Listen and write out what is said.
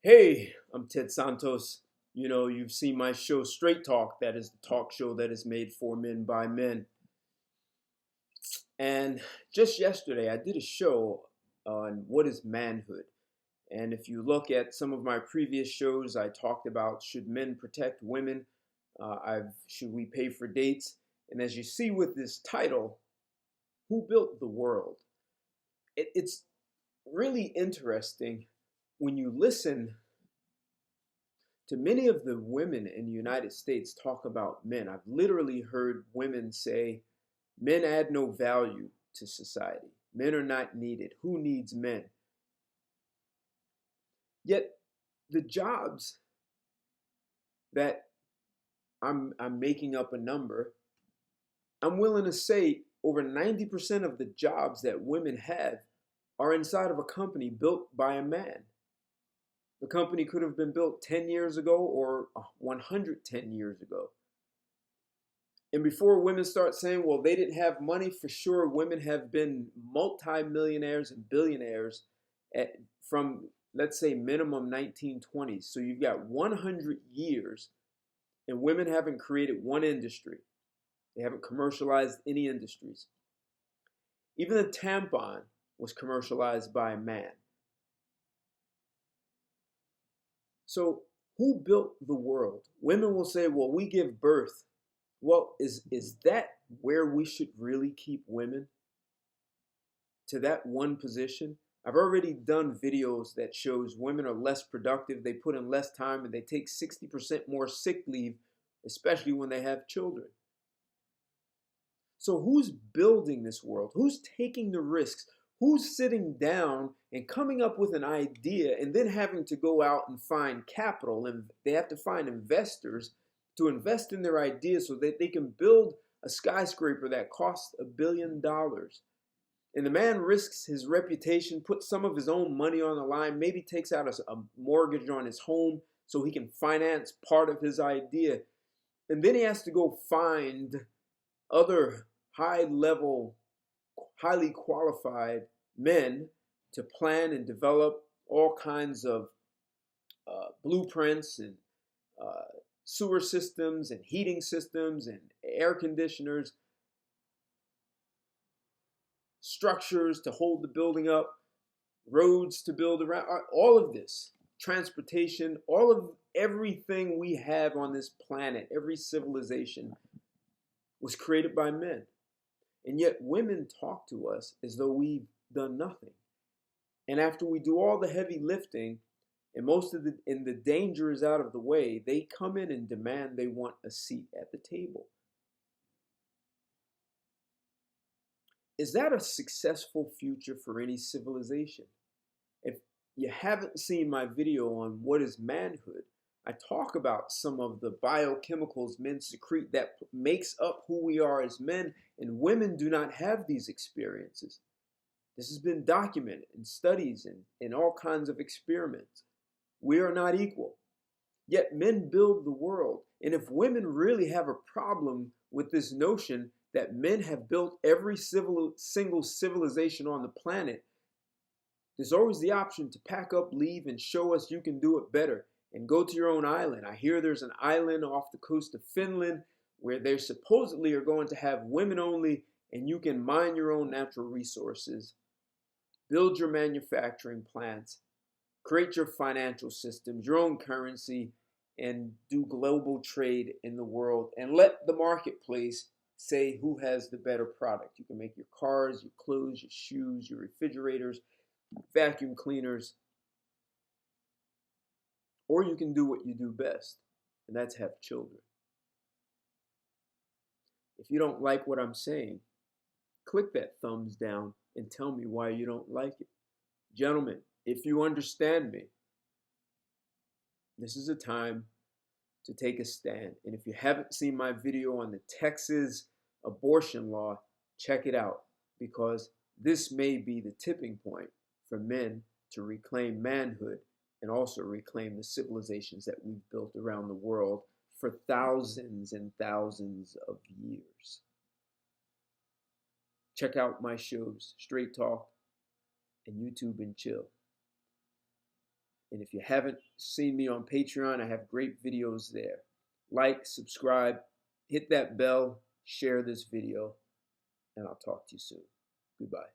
Hey, I'm Ted Santos. You've seen my show Straight Talk. That is the talk show that is made for men by men. And just yesterday, I did a show on what is manhood. And if you look at some of my previous shows, I talked about should men protect women? Should we pay for dates? And as you see with this title, who built the world? It's really interesting when you listen to many of the women in the United States talk about men. I've literally heard women say, men add no value to society. Men are not needed. Who needs men? Yet the jobs that I'm making up a number, I'm willing to say over 90% of the jobs that women have are inside of a company built by a man. The company could have been built 10 years ago or 110 years ago. And before women start saying, well, they didn't have money, for sure, women have been multimillionaires and billionaires from, let's say, minimum 1920s. So you've got 100 years, and women haven't created one industry. They haven't commercialized any industries. Even the tampon was commercialized by a man. So who built the world? Women will say, well, we give birth. Well, is that where we should really keep women? To that one position? I've already done videos that shows women are less productive, they put in less time, and they take 60% more sick leave, especially when they have children. So who's building this world? Who's taking the risks? Who's sitting down and coming up with an idea and then having to go out and find capital? And they have to find investors to invest in their ideas so that they can build a skyscraper that costs $1 billion. And the man risks his reputation, puts some of his own money on the line, maybe takes out a mortgage on his home so he can finance part of his idea. And then he has to go find other high-level, highly qualified men to plan and develop all kinds of blueprints and sewer systems and heating systems and air conditioners, structures to hold the building up, roads to build around, all of this, transportation, all of everything we have on this planet, every civilization was created by men. And yet women talk to us as though we've done nothing. And after we do all the heavy lifting, and the danger is out of the way, they come in and demand they want a seat at the table. Is that a successful future for any civilization? If you haven't seen my video on what is manhood, I talk about some of the biochemicals men secrete that makes up who we are as men, and women do not have these experiences. This has been documented in studies and in all kinds of experiments. We are not equal. Yet men build the world. And if women really have a problem with this notion that men have built every single civilization on the planet, there's always the option to pack up, leave, and show us you can do it better and go to your own island. I hear there's an island off the coast of Finland where they supposedly are going to have women only, and you can mine your own natural resources, build your manufacturing plants, create your financial systems, your own currency, and do global trade in the world, and let the marketplace say who has the better product. You can make your cars, your clothes, your shoes, your refrigerators, vacuum cleaners, or you can do what you do best, and that's have children. If you don't like what I'm saying, click that thumbs down and tell me why you don't like it. Gentlemen, if you understand me, this is a time to take a stand. And if you haven't seen my video on the Texas abortion law, check it out, because this may be the tipping point for men to reclaim manhood and also reclaim the civilizations that we've built around the world for thousands and thousands of years. Check out my shows, Straight Talk and YouTube and Chill. And if you haven't seen me on Patreon, I have great videos there. Like, subscribe, hit that bell, share this video, and I'll talk to you soon. Goodbye.